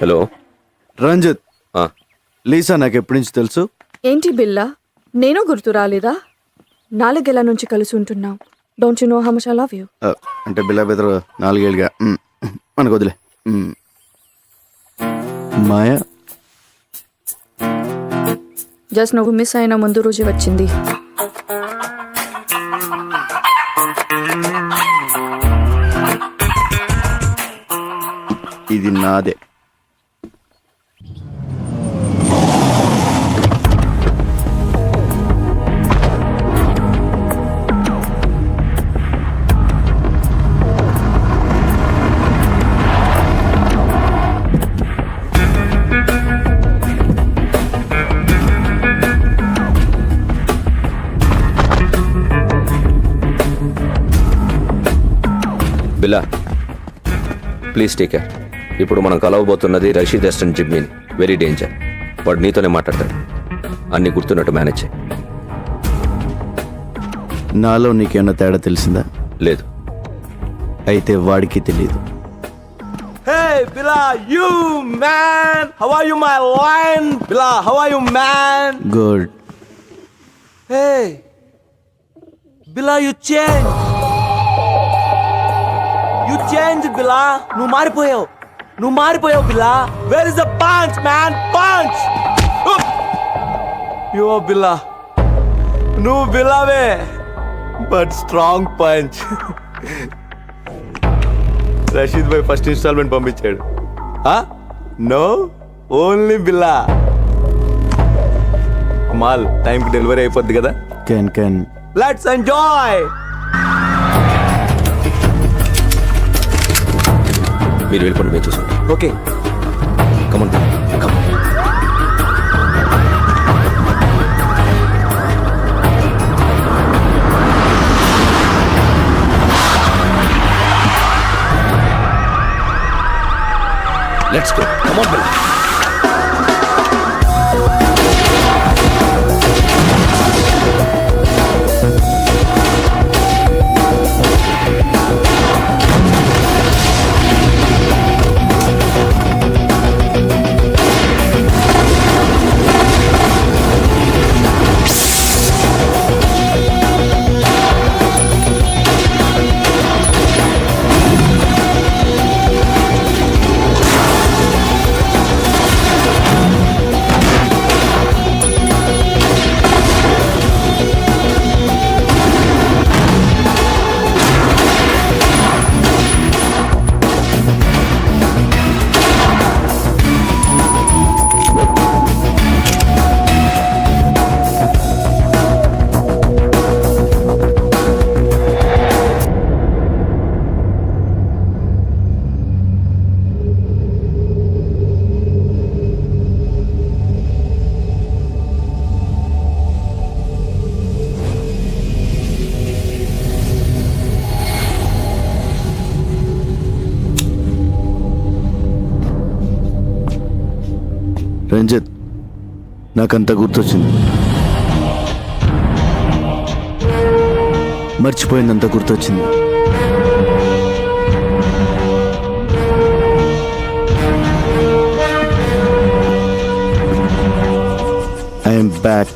Hello Ranjith, Lisa నాకు ఎప్పటి నుంచి తెలుసు? ఏంటి బిల్లా, నేను గుర్తు రాలేదా? 4 ఏళ్ల నుంచి కలిసి ఉంటున్నాం. Don't you know how much I love you? అంటే బిల్లా బెదరు 4 ఏళ్ళుగా మనకు వదిలే. మాయా జస్ట్ నువ్వు మిస్ అయిన ముందు రోజు వచ్చింది. ఇది నాదే. బిల్లా ప్లీజ్ టేక్ కేర్. ఇప్పుడు మనం కలవబోతున్నది రషీద్ ఎస్టన్ జిమ్మీని. Very danger. వాడు నీతోనే మాట్లాడతాడు. అన్ని గుర్తున్నట్టు మేనేజ్ చేయి. నాలో నీకేమన్నా తేడా తెలిసిందా? లేదు. అయితే వాడికి తెలియదు. Hey, Bila, you man! How are you, my lion? Bila, how are you, man? Good. Hey, Bila, you changed. You changed, Bila. నువ్వు మారిపోయావు, Bila. Where is the punch, man? Punch! You are Bila. నువ్వు బిలావే, but strong punch. Rashid bhai first instalment పంపించాడు. No, only Billa. మాల్ టైంకి delivery అయిపోద్ది కదా. Can let's enjoy. మీరు వెళ్ళిపోండి, మేము చూసుకుంటాం. Okay, come on come on. Let's go. Come on, Bella. Ranjith, నాకంతా గుర్తొచ్చింది. మర్చిపోయిందంతా గుర్తొచ్చింది. I'm back.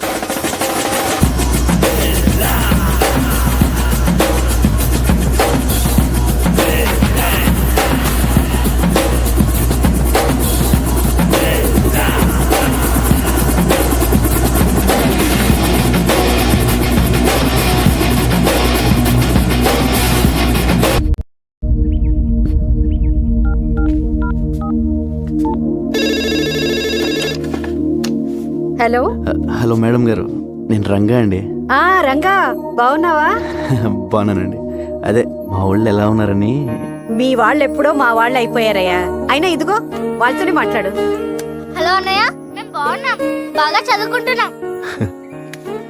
Hello. Hello madam గారు, నేను రంగా అండి. రంగా, బాగున్నావా? బాగున్నానండి. అదే మా వాళ్ళు ఎలా ఉన్నారని. మీ వాళ్ళు ఎప్పుడో మా వాళ్ళు అయిపోయారయ్యా. అయినా ఇదిగో వాళ్ళతోనే మాట్లాడు. హలో అన్నయ్య, మేము బాగున్నాం, బాగా చదువుకుంటున్నాం,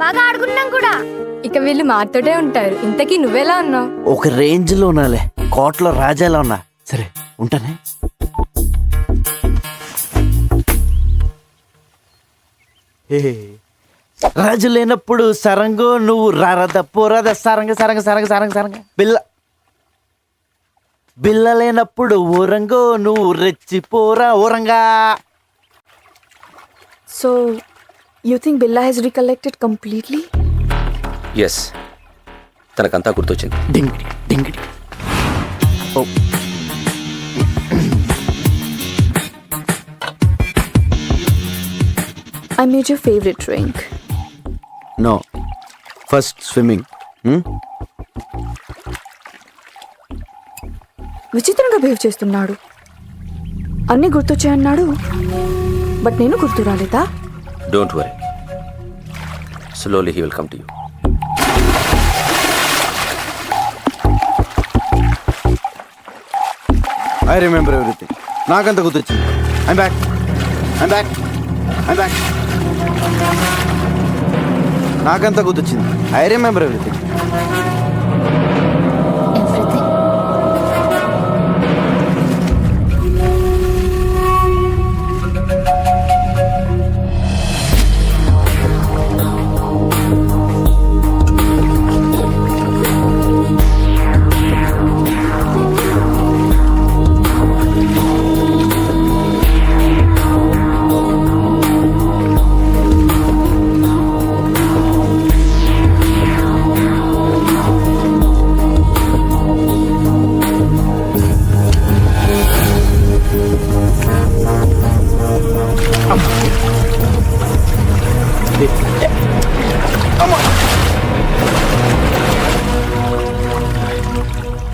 బాగా ఆడుకుంటున్నాం కూడా. ఇక వీళ్ళు మాతోటే ఉంటారు. ఇంతకీ నువ్వెలా ఉన్నావు? ఒక రేంజ్ లో ఉన్నాలే, కోట్లో రాజాలా ఉన్నా. సరే ఉంటానే. రాజు లేనప్పుడు సరంగు, నువ్వు రారద పోరాద సరంగ సరంగ సరంగ సరంగ సరంగ. బిల్ల బిల్ల లేనప్పుడు ఊరంగో నువ్వు రెచ్చిపోరా ఊరంగా. So you think Billa he's recollected completely? Yes, తనకంతా గుర్తొచ్చింది. డింగిడి డింగిడి. Oh I made your favorite drink. No, first swimming. విచిత్రంగా బిహేవ్ చేస్తున్నాడు. అన్నీ గుర్తొచ్చాయన్నాడు, బట్ నేను గుర్తు రాలేదా? Don't worry, slowly he will come to you. I remember everything. నాకంత గుర్తొచ్చింది. I'm back. నాకంతా గుర్తొచ్చింది. I remember everything.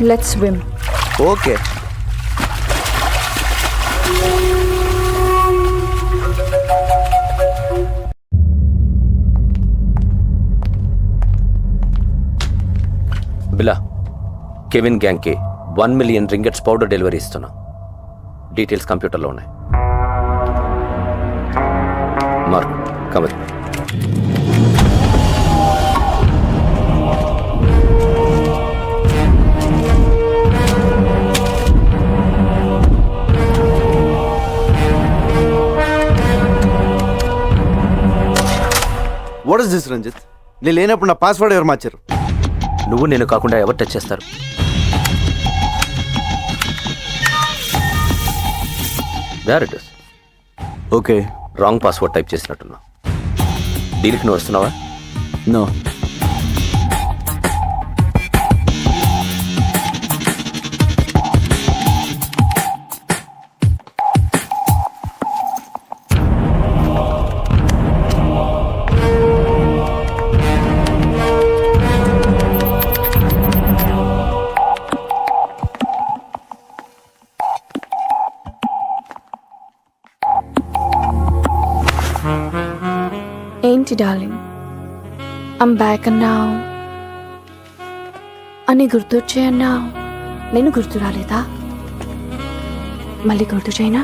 Let's swim. Okay. Billa, Kevin గ్యాంగ్కి 1 మిలియన్ రింగెట్స్ పౌడర్ డెలివరీ ఇస్తున్నాం. డీటెయిల్స్ కంప్యూటర్లో ఉన్నాయి. మార్క్ కమర్. What is this Ranjit? నేను లేనప్పుడు నా పాస్వర్డ్ ఎవరు మార్చారు? నువ్వు నేను కాకుండా ఎవరు టచ్ చేస్తారు? There it is. Okay. Wrong password type చేసినట్టున్నా. డీల్కి నువ్వు వస్తున్నావా? నో. ఏంటి డార్లింగ్, ఐమ్ బ్యాక్ అన్నావు, అన్నీ గుర్తొచ్చాయన్నావు, నేను గుర్తు రాలేదా? మళ్ళీ గుర్తు చేయనా?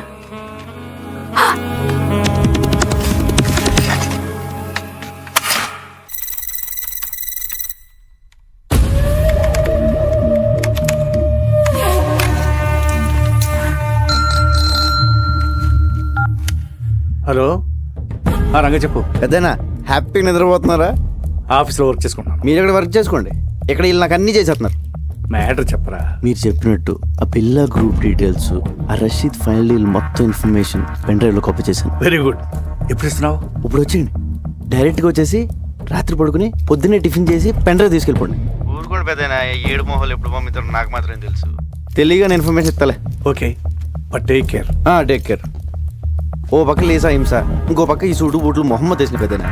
హలో, రంగ చెప్పు. పెద్దనా హ్యాపీగా నిద్రపోతున్నారా? ఆఫీస్లో వర్క్ చేసుకుంటున్నాను. మీరు ఇక్కడ వర్క్ చేసుకోండి, ఇక్కడ వీళ్ళు నాకు అన్నీ చేసేస్తున్నారు. మ్యాటర్ చెప్పరా. మీరు చెప్పినట్టు ఆ పిల్ల గ్రూప్ డీటెయిల్స్, ఆ రషీద్ ఫైనల్ డీల్ మొత్తం ఇన్ఫర్మేషన్ పెన్ డ్రైవ్లో కాపీ చేశాను. Very good. ఎప్పుడు ఇస్తున్నావు? ఇప్పుడు వచ్చేయండి, డైరెక్ట్గా వచ్చేసి రాత్రి పడుకుని పొద్దున్నే టిఫిన్ చేసి పెన్ డ్రైవ్ తీసుకెళ్ళిపోండి. ఊరుకోండి పెద్దనా, 7 మొహాలు ఎప్పుడు పంపిస్తారో నాకు మాత్రం తెలుసు. తెలియగానే ఇన్ఫర్మేషన్ ఇస్తలే. Okay, but take care. Take care. ఓ పక్క లేసా హింస, ఇంకో పక్క ఈ సూటు బూట్లు మొహమ్మద్ వేసిన పెద్దనా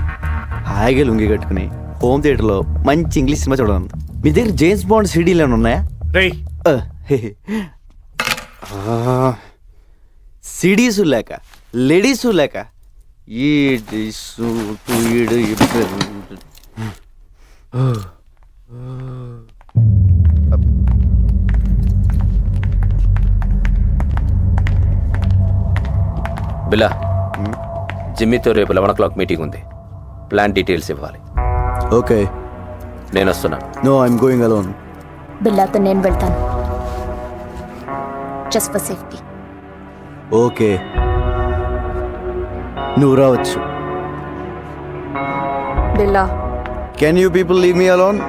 హాయిగా లుంగి కట్టుకుని హోమ్ థియేటర్లో మంచి ఇంగ్లీష్ సినిమా చూడాలి. మీ దగ్గర జేమ్స్ బాండ్ సిడీలు ఏమైనా ఉన్నాయా? రేయ్, సిడీసు లేక లేడీసు లేక ఈ బిలా, జిమ్మీతో రేపు 11 o'clock మీటింగ్ ఉంది. ప్లాన్ డీటెయిల్స్ ఇవ్వాలి. ఓకే. నేను వస్తున్నా. No, I'm going alone. బిల్లాతో నేను వెళ్తాను, జస్ట్ ఫర్ సేఫ్టీ. ఓకే, నువ్వు రావచ్చు. Billa, can you people leave me alone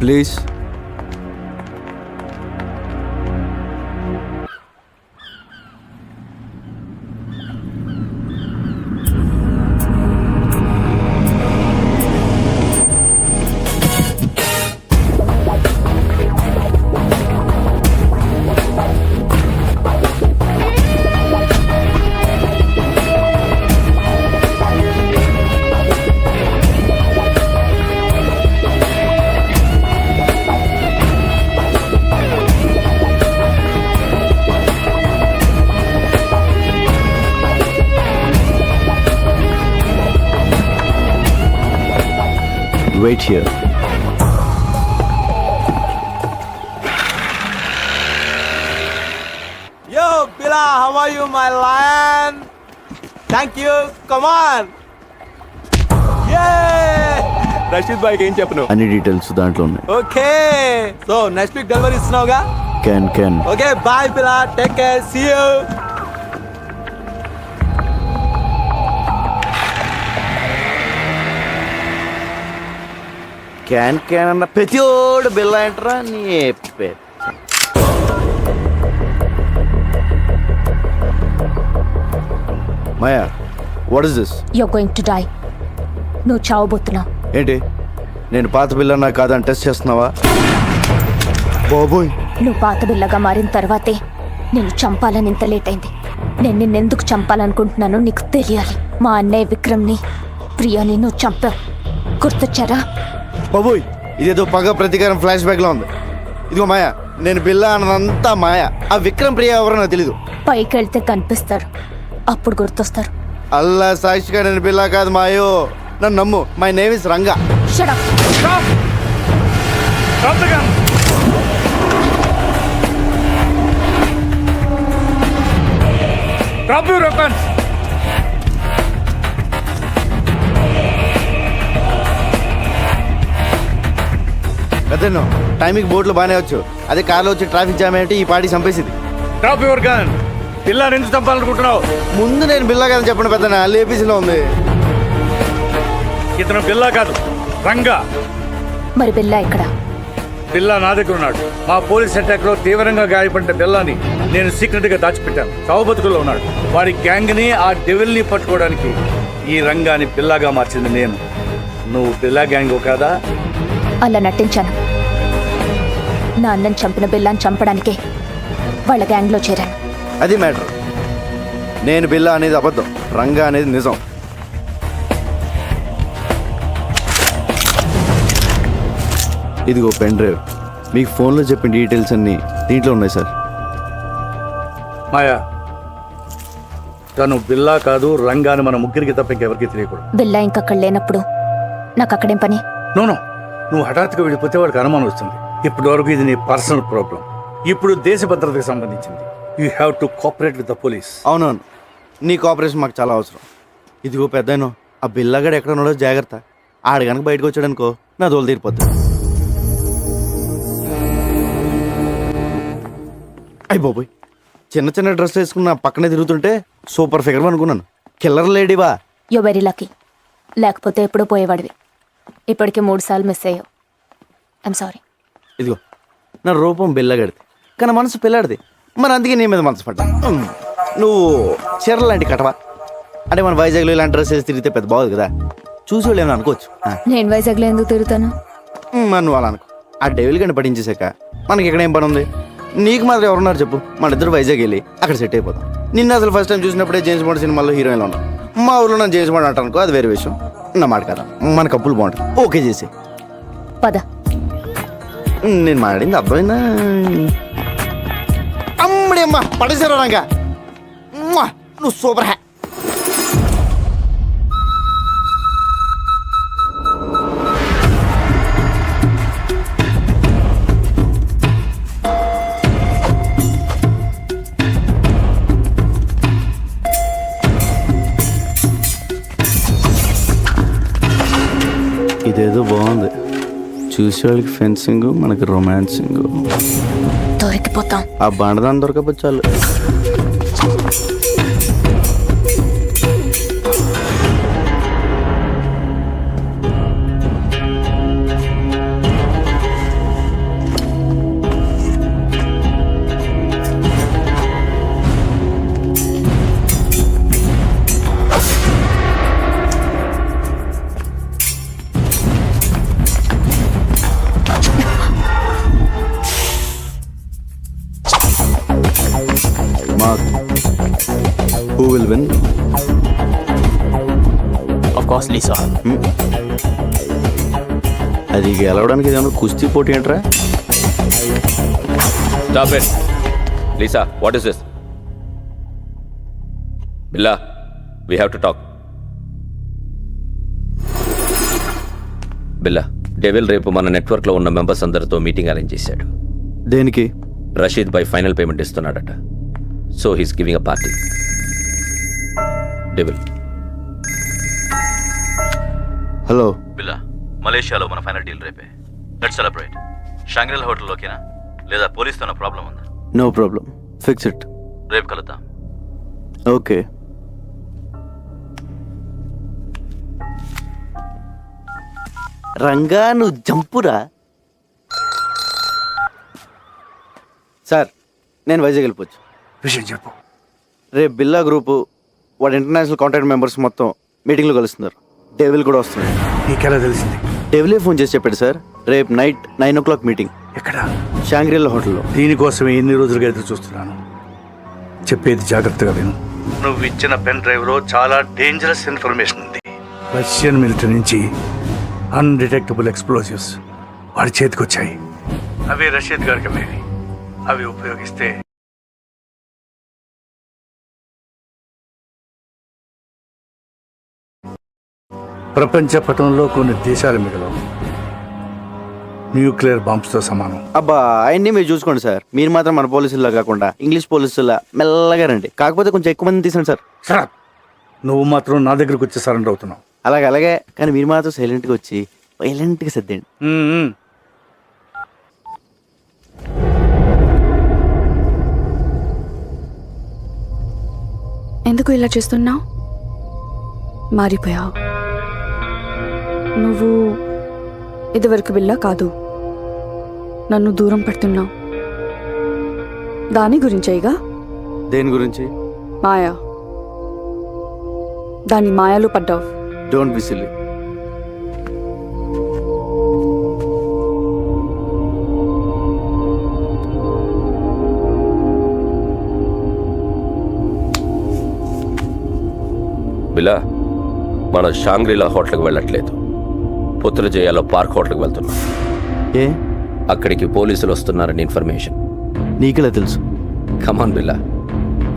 please? Wait here. Yo, Bila, how are you, my lion? Thank you. Come on. Yeah. Rashid భాయ్కి ఏం చెప్పను? అన్ని డీటెయిల్స్ దాంట్లో ఉన్నాయి. Okay. So next week delivery ఇస్తున్నావుగా? Can okay, bye పిల్ల. Take care. See you. క్యాన్ అన్న ప్రతిోడు బిల్ల ఏంట్రా నీ పెద్ద. Maya, what is this? You're going to die. నువ్వు చావబోతున్నావు. ఏంటి, నేను పాత బిల్లన్నా కాదని టెస్ట్ చేస్తున్నావా? బాబోయ్, నువ్వు పాత బిల్లగా మారిన తర్వాతే నేను చంపాలని ఇంత లేట్ అయింది. నేను నిన్నెందుకు చంపాలనుకుంటున్నానో నీకు తెలియాలి. మా అన్నయ్య విక్రమ్ని, ప్రియాని నువ్వు చంపావు. గుర్తొచ్చారా? బాబోయ్, ఇదేదో పగ ప్రతీకారం ఫ్లాష్ బ్యాక్ లో ఉంది. ఇదిగో మాయా, నేను బిల్ల అన్నదంతా మాయా. ఆ విక్రమ్ ప్రియ ఎవరో నాకు తెలీదు. పైకి వెళ్తే కనిపిస్తారు, అప్పుడు గుర్తొస్తారు. అల్లా సాక్షిగా నేను బిల్లా కాదు మాయో, నన్ను నమ్ము. My name is Ranga. Shut up. Stop the gun. Drop your weapons. పెద్దను టైంకి బోట్లు బాగానే వచ్చు, అదే కార్లో వచ్చి ట్రాఫిక్ జామ్ ఏంటి ఈ పార్టీ చంపేసింది. Drop your gun. పిల్లని ఎందుకు చంపాలనుకుంటున్నావు? ముందు నేను బిల్లా కాదని చెప్పండి పెద్దనా, లేపీసీలో ఉంది. ఇతను బిల్లా కాదు, రంగా. మరి బిల్లా ఇక్కడ? బిల్లా నా దగ్గర ఉన్నాడు. మా పోలీస్ అటాక్ లో తీవ్రంగా గాయపడిన బిల్లాని నేను సీక్రెట్ గా దాచిపెట్టాను. చావు బతుకుల్లో ఉన్నాడు. వాడి గ్యాంగ్ ని, ఆ డెవిల్ ని పట్టుకోవడానికి ఈ రంగాని బిల్లాగా మార్చింది నేను. నువ్వు బిల్లా గ్యాంగ్ కాదా? అలా నటించాను. నా అన్నని చంపిన బిల్లాని చంపడానికే వాళ్ళ గ్యాంగ్లో చేరాను. అది మ్యాటర్. నేను బిల్లా అనేది అబద్ధం, రంగా అనేది నిజం. ఇదిగో పెన్ డ్రైవ్, మీకు ఫోన్లో చెప్పిన డీటెయిల్స్ అన్నీ దీంట్లో ఉన్నాయి సార్. మాయా, తను బిల్లా కాదు, రంగాని మన ముగ్గురికి తప్ప ఇంకెవరికి తెలియకూడదు. బిల్లా ఇంకక్కడ లేనప్పుడు నాకు అక్కడేం పని? నోనో, నువ్వు హఠాత్తుగా వెళ్ళిపోతే వాడికి అనుమానం వస్తుంది. ఇప్పటి వరకు ఇది నీ పర్సనల్ ప్రాబ్లం. ఇప్పుడు దేశ భద్రతకు సంబంధించింది. You have to cooperate with the police. అవునవును, నీ కోఆపరేషన్ మాకు చాలా అవసరం. ఇదిగో పెద్దను, ఆ బిల్లాగాడు ఎక్కడ ఉన్నాడో జాగ్రత్త. ఆడు కనుక బయటకు వచ్చాడనుకో నా దోలు తీరిపోద్ది. అయ్యి బాబోయ్, చిన్న చిన్న డ్రెస్ వేసుకున్న పక్కనే తిరుగుతుంటే సూపర్ ఫిగర్ అనుకున్నాను. కిల్లర్ లేడీవా? యో వెరీ లక్కీ. లేకపోతే ఎప్పుడో పోయేవాడివి. ఇప్పటికే 3 సార్లు మిస్ అయ్యావు. I'm sorry. ఇదిగో, నా రూపం బిల్లగాడిది కానీ మనసు పిల్లాడిది. మరి అందుకే నీ మీద మనసు పడ్డా. నువ్వు చీర లాంటి కటవా అంటే మన వైజాగ్లో ఇలాంటి డ్రెస్ వేసి తిరిగితే పెద్ద బాగుంది కదా, చూసేవాళ్ళు ఏమైనా అనుకోవచ్చు. నేను వైజాగ్లో ఎందుకు తిరుగుతాను? మరి నువ్వు అలా అనుకో. ఆ డెవిల్ గంట పట్టించేసాక మనకి ఇక్కడ ఏం పని ఉంది? నీకు మాత్రం ఎవరున్నారు చెప్పు? మన ఇద్దరు వైజాగ్ వెళ్ళి అక్కడ సెట్ అయిపోతాం. నిన్న అసలు ఫస్ట్ టైం చూసినప్పుడే జేమ్స్ బాండ్ సినిమాలో హీరోయిన్లో ఉన్నాం. మా ఊళ్ళో నన్ను జేమ్స్ బాండ్ అంటానుకో, అది వేరే విషయం. నా మాట కదా, మన కప్పులు బాగుంటుంది. ఓకే చేసి పద. నేను మాట్లాడింది అర్థమైందా? అమ్మడి అమ్మ పడేసారా రంగా, నువ్వు సూపర్ హ్యా. ఇదేదో బాగుంది. చూసేవాళ్ళకి ఫెన్సింగ్, మనకి రొమాన్సింగ్. దొరికిపోతాం. ఆ బండదాన్ని దొరకపోతే చాలు. Mark, who will win? Of course, Lisa. అది గెలవడానికి ఏదైనా కుస్తీ పోటీ ఏంట్రా? Stop it. Lisa, what is this? Billa, we have to talk. Billa, devil రేపు మన నెట్వర్క్లో ఉన్న మెంబర్స్ అందరితో మీటింగ్ అరేంజ్ చేశాడు. దేనికి? రషీద్ బై ఫైనల్ పేమెంట్ ఇస్తున్నాడట. So he's giving a party. Devil. Hello. Billa, మలేషియాలో మన ఫైనల్ డీల్ రేపే. Let's celebrate. షాంగ్రిల్ హోటల్లోకేనా లేదా పోలీస్తో ప్రాబ్లం ఉందా? No problem, fix it. రేపు కలుద్దాం. ఓకే. రంగా నువ్వు జంపురా. సార్, నేను వైజాగ్ వెళ్ళిపోవచ్చు. విషయం చెప్పు. రేపు బిల్లా గ్రూపు వాడి ఇంటర్నేషనల్ కాంటాక్ట్ మెంబర్స్ మొత్తం మీటింగ్లో కలుస్తున్నారు. డెవిల్ కూడా వస్తున్నాడు. నీకెలా తెలిసింది? డెవిలే ఫోన్ చేసి చెప్పాడు సార్. రేపు నైట్ 9 o'clock మీటింగ్. ఎక్కడ? షాంగ్రిల్లా హోటల్లో. దీనికోసమే ఎన్ని రోజులుగా ఎదురు చూస్తున్నాను. చెప్పేది జాగ్రత్తగా విను. నువ్వు ఇచ్చిన పెన్ డ్రైవ్లో చాలా డేంజరస్ ఇన్ఫర్మేషన్ ఉంది. రష్యన్ మిలిటరీ నుంచి అన్డిటెక్టబుల్ ఎక్స్ప్లోజివ్స్ వాడి చేతికి వచ్చాయి. అవి రషీద్ గారికి అమ్మేవి. అవి ఉపయోగిస్తే ప్రపంచ పటంలో కొన్ని దేశాలు మిగలవు. న్యూక్లియర్ బాంబ్స్తో సమానం. అబ్బా, ఆయన్ని మీరు చూసుకోండి సార్. మీరు మాత్రం మన పోలీసుల్లా కాకుండా ఇంగ్లీష్ పోలీసుల్లా మెల్లగా రండి. కాకపోతే కొంచెం ఎక్కువ మంది తీసండి సార్. సార్, నువ్వు మాత్రం నా దగ్గరకు వచ్చి సరెండర్ అవుతున్నావు. అలాగే కానీ మీరు మాత్రం సైలెంట్గా వచ్చి వైలెంట్గా సర్దండి. ఎందుకు ఇలా చేస్తున్నావు? మారిపోయావు. నువ్వు ఇదివరకు బిల్లా కాదు. నన్ను దూరం పెడుతున్నావు. దాని గురించేగా? దేని గురించి? మాయా. దాని మాయలో పడ్డావు. Don't be silly. బిలా, మన షాంగ్రిలా హోటల్కి వెళ్ళట్లేదు. పుత్రజయాలో పార్క్ హోటల్కి వెళ్తున్నాం. ఏ? అక్కడికి పోలీసులు వస్తున్నారని ఇన్ఫర్మేషన్. నీకెలా తెలుసు? కమాన్ బిల్లా,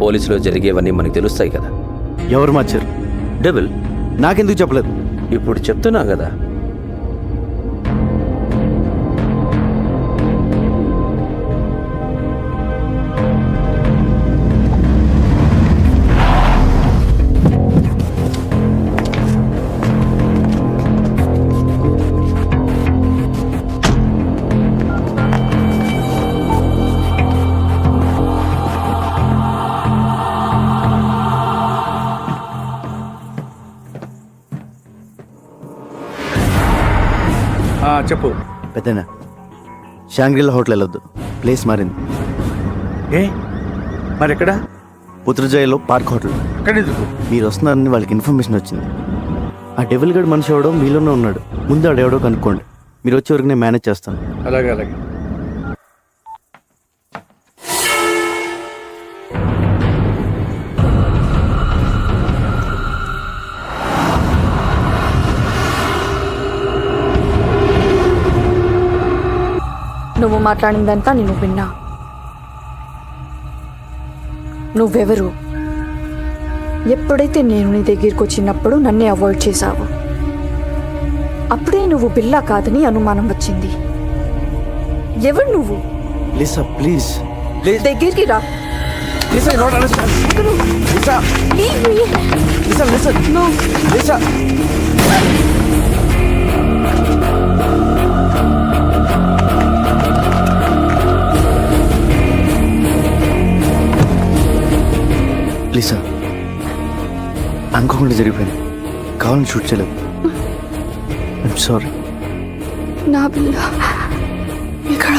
పోలీసులో జరిగేవన్నీ మనకు తెలుస్తాయి కదా. ఎవరు మార్చారు? డెవిల్. నాకెందుకు చెప్పలేదు? ఇప్పుడు చెప్తున్నా కదా. చెప్పు. పెద్దనా, షాంగ్రిల్లా హోటల్ వెళ్ళొద్దు. ప్లేస్ మారింది. ఏ మరి ఎక్కడ? పుత్రజయలో పార్క్ హోటల్. అక్కడ ఎందుకు? మీరు వస్తున్నారని వాళ్ళకి ఇన్ఫర్మేషన్ వచ్చింది. ఆ డెవిల్ గడ్ మనిషి ఎవడో మీలోనే ఉన్నాడు. ముందు ఆడెవడో కనుక్కోండి. మీరు వచ్చే వరకు నేను మేనేజ్ చేస్తాను. అలాగే. నువ్వు మాట్లాడిందంతా నేను విన్నా. నువ్వెవరు? ఎప్పుడైతే నేను నీ దగ్గరికి వచ్చినప్పుడు నన్నే అవాయిడ్ చేశావు. అప్పుడే నువ్వు బిల్లా కాదని అనుమానం వచ్చింది. ఎవరు నువ్వు? Lisa, please. దగ్గరికి రా. Lisa, not understand. Lisa, Leave me. Lisa, listen. No. Lisa. Lisa, అనుకోకుండా జరిగిపోయింది. కావాలని షూట్ చేయలేదు. I'm sorry. నా బిల్ల ఇక్కడ.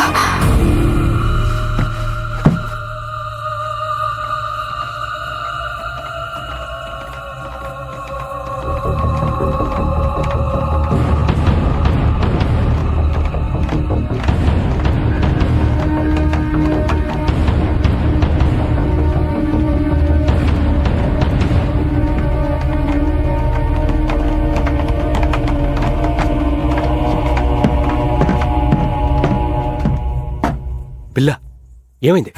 బిల్లా, ఏమైంది?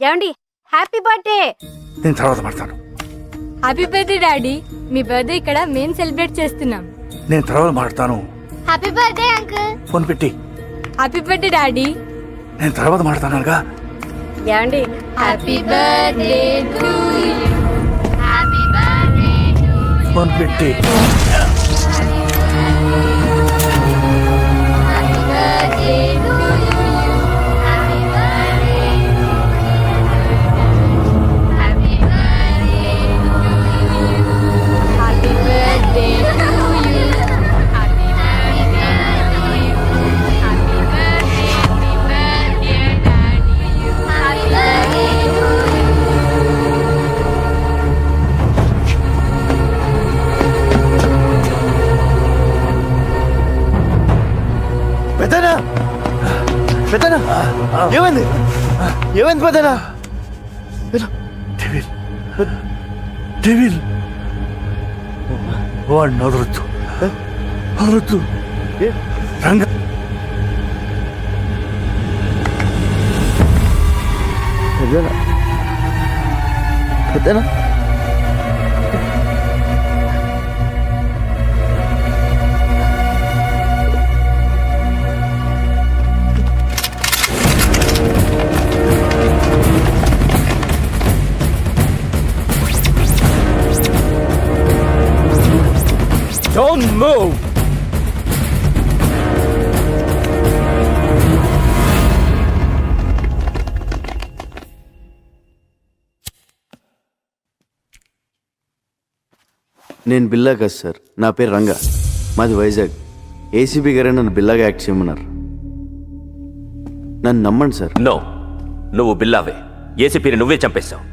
ఏమండి హ్యాపీ బర్త్డే. నేను తర్వాత మాడతాను. Happy birthday daddy. మీ బర్త్డే ఇక్కడ మేము సెలబ్రేట్ చేస్తున్నాం. నేను తర్వాత మాడతాను. Happy birthday uncle. ఫోన్ పెట్టి. Happy birthday daddy. నేను తర్వాత మాడతానుగా. ఏమండి happy birthday to you. Happy birthday to phone పెట్టి. Birthday to you. Happy birthday. Happy birthday happy birthday to you. Happy birthday to you. Happy birthday. Happy birthday daddy. Happy birthday to you. పెద్దనా పెద్దనా ఏమైంది ఏమైంది పెద్దనా? Devil devil వాడిని వదలొద్దు వదలొద్దు. రంగ పెద్దనా పెద్దనా Don't move. నేను బిల్లా కాదు సార్, నా పేరు రంగా, మాది వైజాగ్. ఏసీబీ గారే నన్ను బిల్లాగా యాక్ట్ చేయమన్నారు. నన్ను నమ్మండి సార్. నో, నువ్వు బిల్లావే. ఏసీపీని నువ్వే చంపేశావు.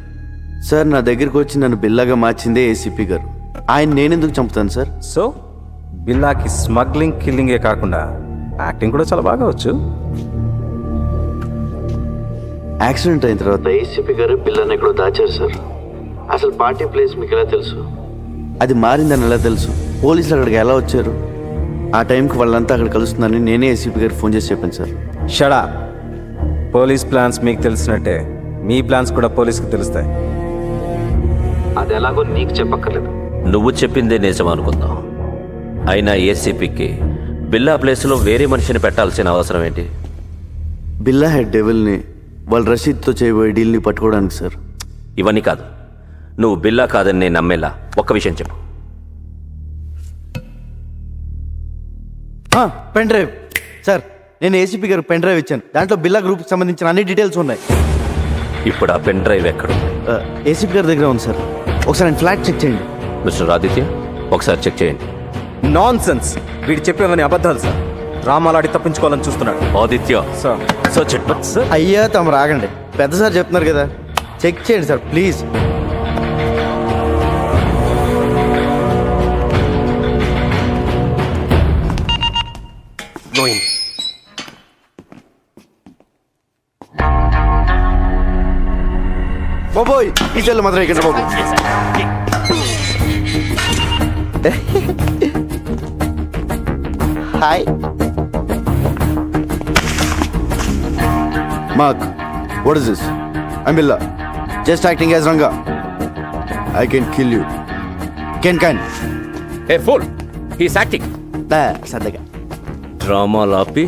సార్ నా దగ్గరికి వచ్చి నన్ను బిల్లాగా మార్చిందే ఏసీపీ గారు. ఆయన నేనెందుకు చంపుతాను సార్? సో బిల్లాకి స్మగ్లింగ్ కిల్లింగే కాకుండా యాక్టింగ్ కూడా చాలా బాగా వచ్చు. యాక్సిడెంట్ అయిన తర్వాత ఏసీపీ గారు బిల్లాని ఎక్కడో దాచారు సార్. అసలు పార్టీ ప్లేస్ మీకు ఎలా తెలుసు? అది మారిందని ఎలా తెలుసు? పోలీసులు అక్కడికి ఎలా వచ్చారు? ఆ టైంకి వాళ్ళంతా అక్కడ కలుస్తుందని నేనే ఏసీపీ గారికి ఫోన్ చేసి చెప్పాను సార్. షడా, పోలీస్ ప్లాన్స్ మీకు తెలిసినట్టే మీ ప్లాన్స్ కూడా పోలీస్కి తెలుస్తాయి. అది ఎలాగో నీకు చెప్పక్కర్లేదు. నువ్వు చెప్పిందే నిజం అనుకుందాం. అయినా ఏసీపీకి బిల్లా ప్లేస్లో వేరే మనిషిని పెట్టాల్సిన అవసరం ఏంటి? బిల్లా హెడ్ డెవిల్ని వాళ్ళ రషీద్తో చేయబోయే డీల్ని పట్టుకోవడానికి సార్. ఇవన్నీ కాదు, నువ్వు బిల్లా కాదని నేను నమ్మేలా ఒక్క విషయం చెప్పు. పెన్ డ్రైవ్ సార్, నేను ఏసీపీ గారు పెన్ డ్రైవ్ ఇచ్చాను. దాంట్లో బిల్లా గ్రూప్కి సంబంధించిన అన్ని డీటెయిల్స్ ఉన్నాయి. ఇప్పుడు ఆ పెన్ డ్రైవ్ ఎక్కడ? ఏసీపీ గారి దగ్గర ఉంది సార్. ఒకసారి ఆయన ఫ్లాట్ చెక్ చేయండి. మిస్టర్ ఆదిత్య, ఒకసారి చెక్ చేయండి. నాన్ సెన్స్, వీడు చెప్పేవని అబద్ధాలు సార్. డ్రామాలాడి తప్పించుకోవాలని చూస్తున్నాడు. Aditya sir search it. Sir అయ్యా తమ రాగండి, పెద్ద సార్ చెప్తున్నారు కదా, చెక్ చేయండి సార్ ప్లీజ్. బాబోయ్ ఈ చెల్లు మాత్రం ఇక్కడ బాబు. Hi Mark, what is this? I'm Billa, just acting as Ranga. I can kill you. Can a fool, he's acting. సరదాగా డ్రామాలు ఆపి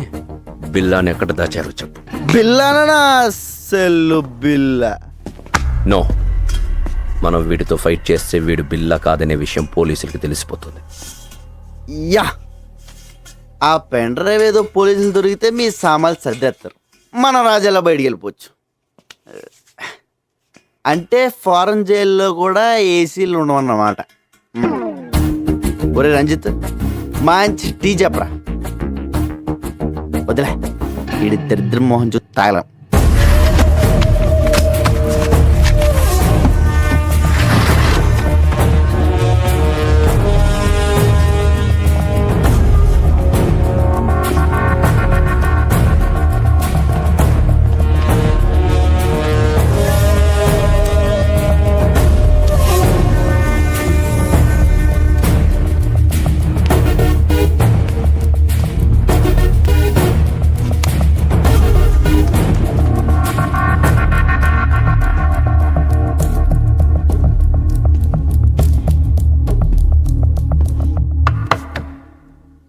బిల్లాని ఎక్కడ దాచారో చెప్పు. బిల్లానా సెల్లు బిల్లా? నో, మనం వీడితో ఫైట్ చేస్తే వీడు బిల్లా కాదనే విషయం పోలీసులకి తెలిసిపోతుంది. యా, ఆ పెన్ డ్రైవ్ ఏదో పోలీసులు దొరికితే మీ సామాన్లు సర్దేస్తారు, మన రాజాలా బయటికి వెళ్ళిపోవచ్చు. అంటే ఫారెన్ జైల్లో కూడా ఏసీలు ఉండవన్నమాట. ఒరే రంజిత్, మంచి టీ చెప్పరా. వదిలే, వీడి దరిద్రం మోహన్ చూసి తాగలం.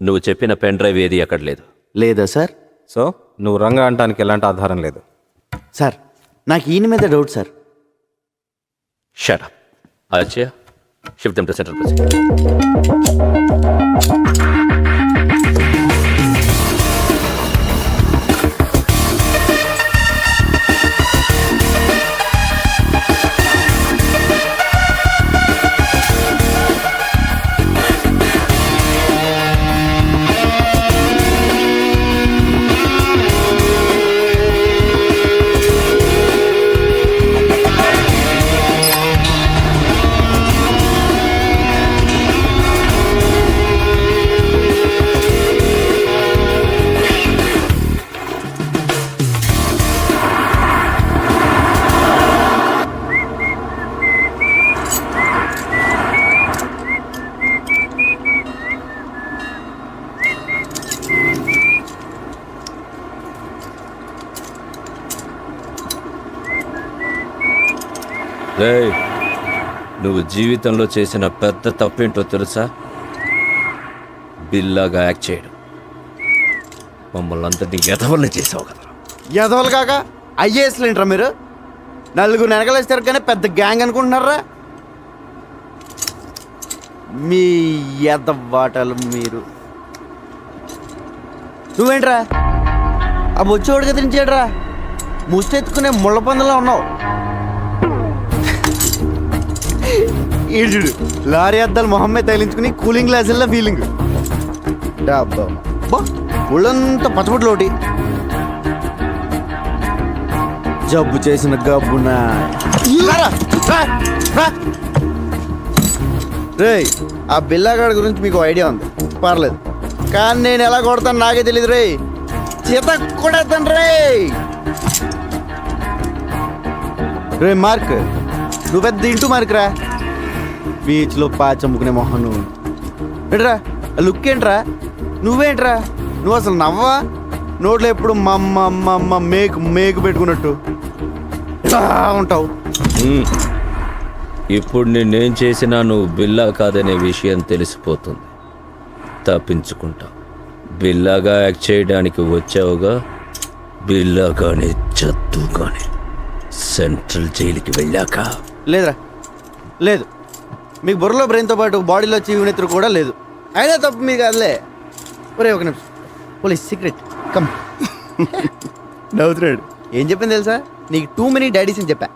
నువ్వు చెప్పిన పెన్ డ్రైవ్ ఏది అక్కడ లేదు. లేదా సార్? సో నువ్వు రంగా అంటానికి ఎలాంటి ఆధారం లేదు. సార్ నాకు ఈయన మీద డౌట్ సార్. Shut up. అచ్చా, shift them to central president. రేయ్, నువ్వు జీవితంలో చేసిన పెద్ద తప్పేంటో తెలుసా? బిల్లాగా యాక్ట్ చేయడం. మమ్మల్ని అందరినీ ఎదవల్ని చేసావు కదా. ఎదవలు కాక ఐఏఎస్లు ఏంట్రా మీరు? నలుగురు వెనకలేస్తారు కానీ పెద్ద గ్యాంగ్ అనుకుంటున్నారా? మీ ఎదవాటలు మీరు. నువ్వేంట్రా ఆ బొచ్చోడు కదిలించాడురా, ముస్తెత్తుకునే ముళ్ళ పందులా ఉన్నావు. ఈడు లారీ అద్దాలు మొహమ్మద్ తగిలించుకుని కూలింగ్ గ్లాసుల్లో ఫీలింగ్. డబ్బా ఒళ్ళంతా పచ్చబుట్లు ఒకటి, జబ్బు చేసిన గబ్బునా. రేయ్, ఆ బిల్లాగాడి గురించి మీకు ఐడియా ఉంది, పర్లేదు. కానీ నేను ఎలా కొడతాను నాకే తెలియదు రే. చేత కొడతాను రే. రే మార్క్, నువ్వు పెద్ద ఇంటూ మార్క్ రా. బీచ్లో పాచమ్ముకునే మొహం నువ్వు. ఏంట్రా లుక్ ఏంట్రా? నువ్వేంట్రా? నువ్వు అసలు నవ్వా? నోట్లో ఎప్పుడు మమ్మ మేకు పెట్టుకున్నట్టు ఉంటావు. ఇప్పుడు నేనేం చేసినా నువ్వు బిల్లా కాదనే విషయం తెలిసిపోతుంది. తప్పించుకుంటావు. బిల్లాగా యాక్ట్ చేయడానికి వచ్చావుగా, బిల్లాగానే చద్దుగానే సెంట్రల్ జైలుకి వెళ్ళాక. లేదురా, లేదు. మీకు బుర్రలో బ్రెయిన్తో పాటు బాడీలో చీవునెత్తురు కూడా లేదు. అయినా తప్పు మీకు కాదులే. ఒరే ఒక నిమిషం, పోలీస్ సీక్రెట్ కమ్. నవ్వుతున్నాడు. ఏం చెప్పింది తెలుసా? నీకు 2 many డాడీస్ అని చెప్పా.